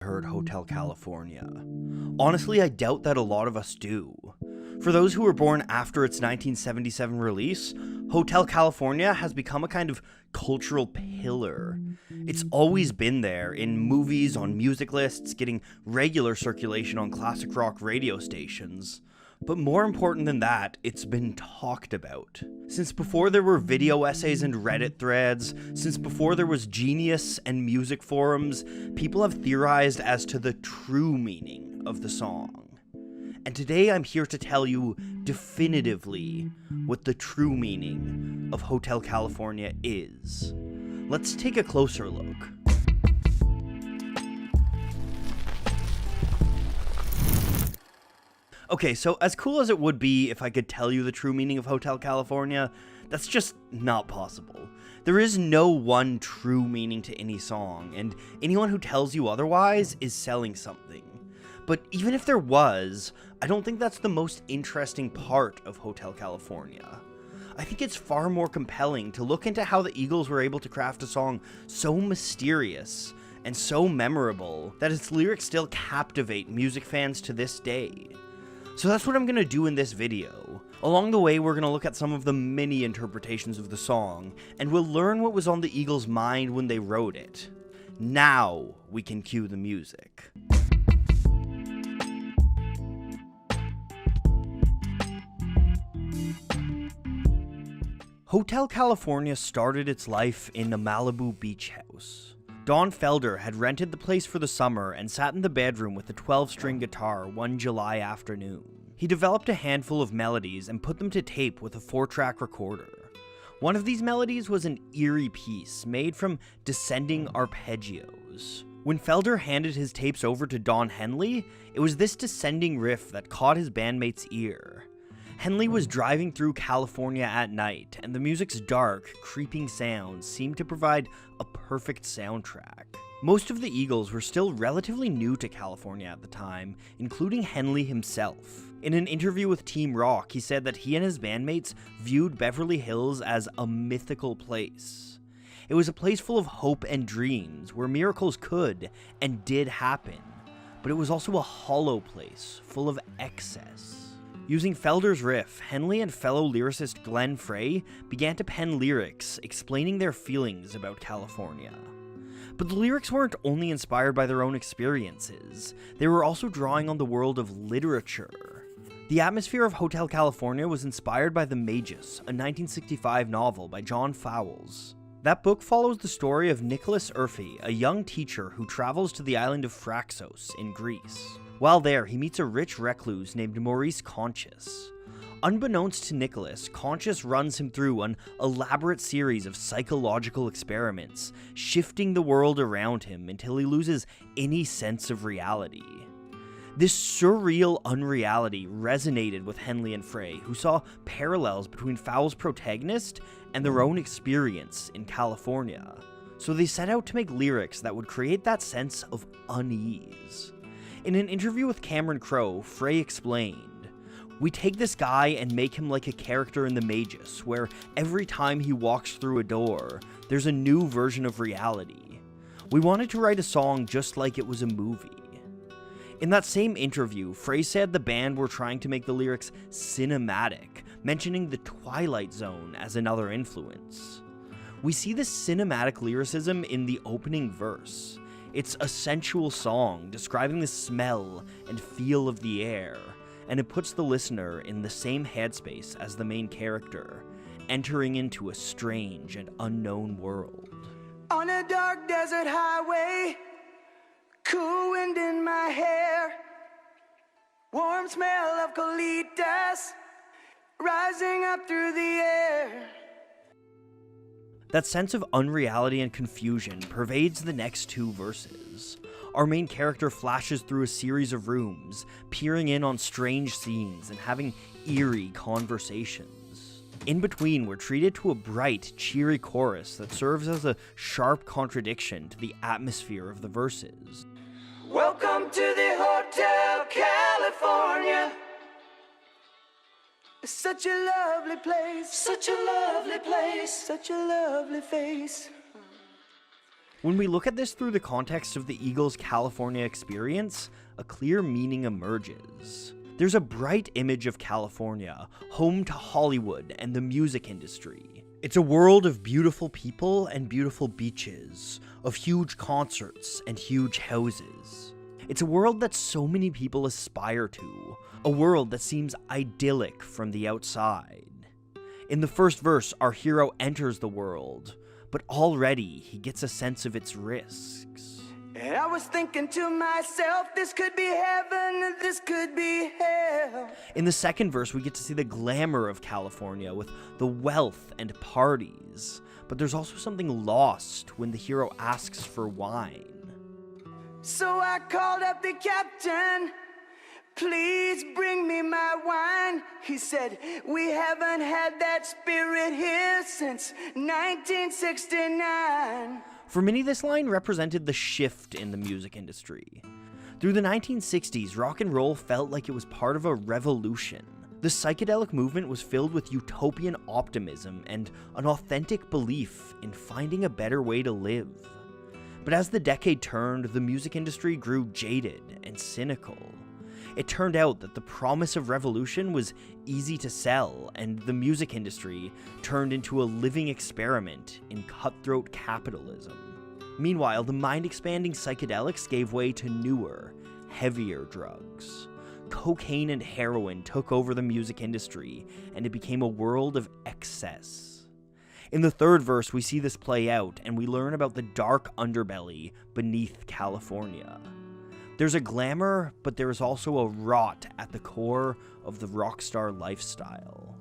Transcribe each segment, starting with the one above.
Heard Hotel California. Honestly, I doubt that a lot of us do. For those who were born after its 1977 release, Hotel California has become a kind of cultural pillar. It's always been there in movies, on music lists, getting regular circulation on classic rock radio stations. But more important than that, it's been talked about. Since before there were video essays and Reddit threads, since before there was Genius and music forums, people have theorized as to the true meaning of the song. And today I'm here to tell you definitively what the true meaning of Hotel California is. Let's take a closer look. Okay, so as cool as it would be if I could tell you the true meaning of Hotel California, that's just not possible. There is no one true meaning to any song, and anyone who tells you otherwise is selling something. But even if there was, I don't think that's the most interesting part of Hotel California. I think it's far more compelling to look into how the Eagles were able to craft a song so mysterious and so memorable that its lyrics still captivate music fans to this day. So that's what I'm going to do in this video. Along the way, we're going to look at some of the many interpretations of the song, and we'll learn what was on the Eagles' mind when they wrote it. Now we can cue the music. Hotel California started its life in a Malibu beach house. Don Felder had rented the place for the summer and sat in the bedroom with a 12-string guitar one July afternoon. He developed a handful of melodies and put them to tape with a 4-track recorder. One of these melodies was an eerie piece made from descending arpeggios. When Felder handed his tapes over to Don Henley, it was this descending riff that caught his bandmate's ear. Henley was driving through California at night, and the music's dark, creeping sounds seemed to provide a perfect soundtrack. Most of the Eagles were still relatively new to California at the time, including Henley himself. In an interview with Team Rock, he said that he and his bandmates viewed Beverly Hills as a mythical place. It was a place full of hope and dreams, where miracles could and did happen, but it was also a hollow place, full of excess. Using Felder's riff, Henley and fellow lyricist Glenn Frey began to pen lyrics explaining their feelings about California. But the lyrics weren't only inspired by their own experiences, they were also drawing on the world of literature. The atmosphere of Hotel California was inspired by The Magus, a 1965 novel by John Fowles. That book follows the story of Nicholas Urfi, a young teacher who travels to the island of Phraxos in Greece. While there, he meets a rich recluse named Maurice Conscious. Unbeknownst to Nicholas, Conscious runs him through an elaborate series of psychological experiments, shifting the world around him until he loses any sense of reality. This surreal unreality resonated with Henley and Frey, who saw parallels between Fowles' protagonist and their own experience in California. So they set out to make lyrics that would create that sense of unease. In an interview with Cameron Crowe, Frey explained, "We take this guy and make him like a character in The Magus, where every time he walks through a door, there's a new version of reality. We wanted to write a song just like it was a movie." In that same interview, Frey said the band were trying to make the lyrics cinematic, mentioning the Twilight Zone as another influence. We see this cinematic lyricism in the opening verse. It's a sensual song describing the smell and feel of the air, and it puts the listener in the same headspace as the main character, entering into a strange and unknown world. On a dark desert highway, cool wind in my hair, warm smell of colitas rising up through the air. That sense of unreality and confusion pervades the next two verses. Our main character flashes through a series of rooms, peering in on strange scenes and having eerie conversations. In between, we're treated to a bright, cheery chorus that serves as a sharp contradiction to the atmosphere of the verses. Welcome to the Hotel California. It's such a lovely place, such a lovely place, such a lovely face. When we look at this through the context of the Eagles' California experience, a clear meaning emerges. There's a bright image of California, home to Hollywood and the music industry. It's a world of beautiful people and beautiful beaches, of huge concerts and huge houses. It's a world that so many people aspire to, a world that seems idyllic from the outside. In the first verse, our hero enters the world, but already he gets a sense of its risks. And I was thinking to myself, this could be heaven, this could be hell. In the second verse, we get to see the glamour of California with the wealth and parties. But there's also something lost when the hero asks for wine. So I called up the captain, please bring me my wine. He said, we haven't had that spirit here since 1969. For many, this line represented the shift in the music industry. Through the 1960s, rock and roll felt like it was part of a revolution. The psychedelic movement was filled with utopian optimism and an authentic belief in finding a better way to live. But as the decade turned, the music industry grew jaded and cynical. It turned out that the promise of revolution was easy to sell, and the music industry turned into a living experiment in cutthroat capitalism. Meanwhile, the mind-expanding psychedelics gave way to newer, heavier drugs. Cocaine and heroin took over the music industry, and it became a world of excess. In the third verse, we see this play out, and we learn about the dark underbelly beneath California. There's a glamour, but there is also a rot at the core of the rockstar lifestyle.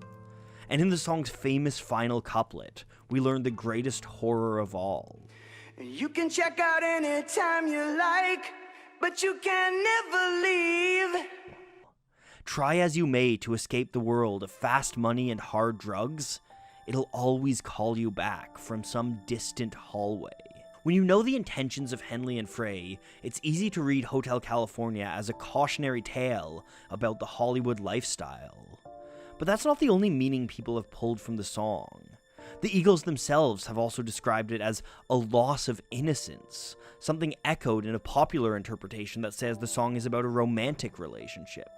And in the song's famous final couplet, we learn the greatest horror of all. You can check out anytime you like, but you can never leave. Try as you may to escape the world of fast money and hard drugs, it'll always call you back from some distant hallway. When you know the intentions of Henley and Frey, it's easy to read Hotel California as a cautionary tale about the Hollywood lifestyle. But that's not the only meaning people have pulled from the song. The Eagles themselves have also described it as a loss of innocence, something echoed in a popular interpretation that says the song is about a romantic relationship.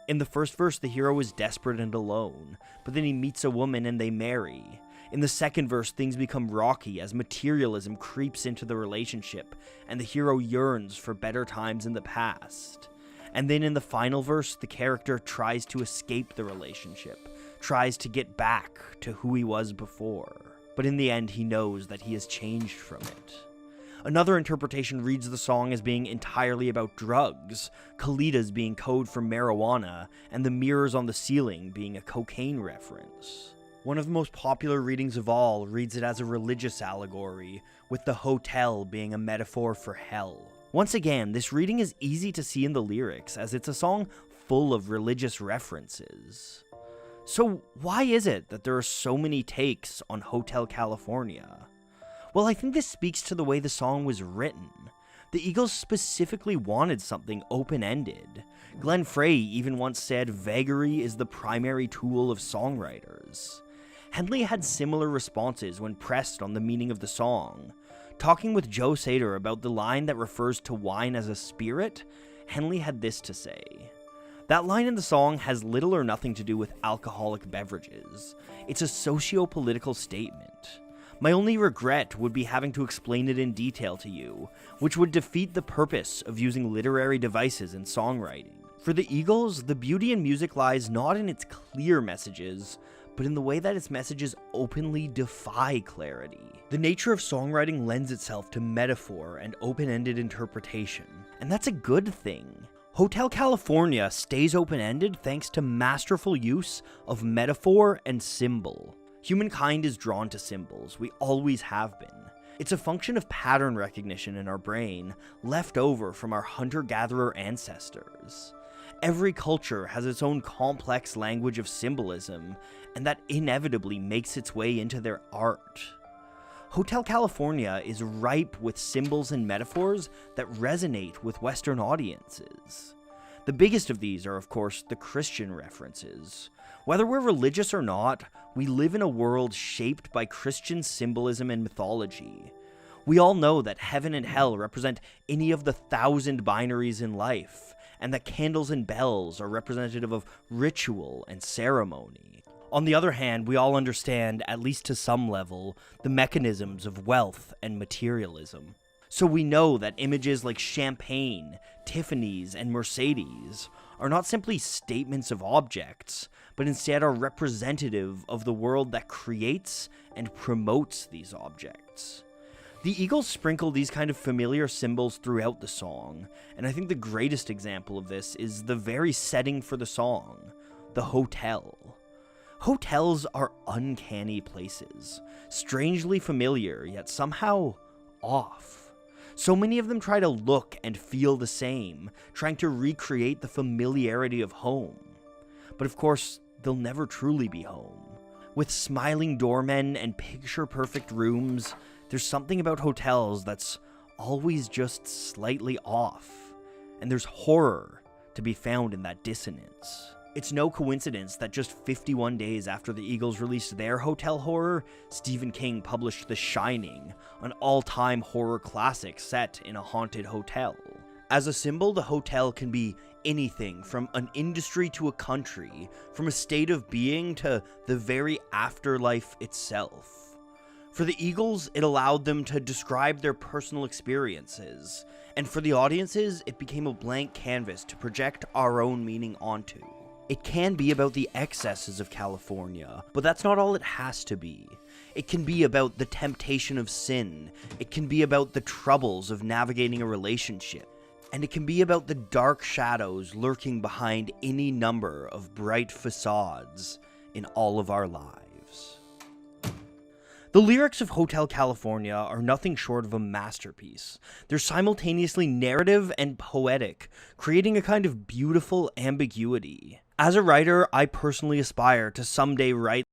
In the first verse, the hero is desperate and alone, but then he meets a woman and they marry. In the second verse, things become rocky as materialism creeps into the relationship, and the hero yearns for better times in the past. And then in the final verse, the character tries to escape the relationship, tries to get back to who he was before. But in the end, he knows that he has changed from it. Another interpretation reads the song as being entirely about drugs, Colitas being code for marijuana, and the mirrors on the ceiling being a cocaine reference. One of the most popular readings of all reads it as a religious allegory, with the hotel being a metaphor for hell. Once again, this reading is easy to see in the lyrics, as it's a song full of religious references. So why is it that there are so many takes on Hotel California? Well, I think this speaks to the way the song was written. The Eagles specifically wanted something open-ended. Glenn Frey even once said vagary is the primary tool of songwriters. Henley had similar responses when pressed on the meaning of the song. Talking with Joe Sater about the line that refers to wine as a spirit, Henley had this to say. That line in the song has little or nothing to do with alcoholic beverages. It's a socio-political statement. My only regret would be having to explain it in detail to you, which would defeat the purpose of using literary devices in songwriting. For the Eagles, the beauty in music lies not in its clear messages, but in the way that its messages openly defy clarity. The nature of songwriting lends itself to metaphor and open-ended interpretation, and that's a good thing. Hotel California stays open-ended thanks to masterful use of metaphor and symbol. Humankind is drawn to symbols, we always have been. It's a function of pattern recognition in our brain, left over from our hunter-gatherer ancestors. Every culture has its own complex language of symbolism, and that inevitably makes its way into their art. Hotel California is ripe with symbols and metaphors that resonate with Western audiences. The biggest of these are, of course, the Christian references. Whether we're religious or not, we live in a world shaped by Christian symbolism and mythology. We all know that heaven and hell represent any of the 1,000 binaries in life, and that candles and bells are representative of ritual and ceremony. On the other hand, we all understand, at least to some level, the mechanisms of wealth and materialism. So we know that images like champagne, Tiffany's, and Mercedes are not simply statements of objects, but instead are representative of the world that creates and promotes these objects. The Eagles sprinkle these kind of familiar symbols throughout the song, and I think the greatest example of this is the very setting for the song, the hotel. Hotels are uncanny places, strangely familiar, yet somehow off. So many of them try to look and feel the same, trying to recreate the familiarity of home. But of course, they'll never truly be home. With smiling doormen and picture-perfect rooms, there's something about hotels that's always just slightly off, and there's horror to be found in that dissonance. It's no coincidence that just 51 days after the Eagles released their hotel horror, Stephen King published The Shining, an all-time horror classic set in a haunted hotel. As a symbol, the hotel can be anything from an industry to a country, from a state of being to the very afterlife itself. For the Eagles, it allowed them to describe their personal experiences, and for the audiences, it became a blank canvas to project our own meaning onto. It can be about the excesses of California, but that's not all it has to be. It can be about the temptation of sin, it can be about the troubles of navigating a relationship, and it can be about the dark shadows lurking behind any number of bright facades in all of our lives. The lyrics of Hotel California are nothing short of a masterpiece. They're simultaneously narrative and poetic, creating a kind of beautiful ambiguity. As a writer, I personally aspire to someday write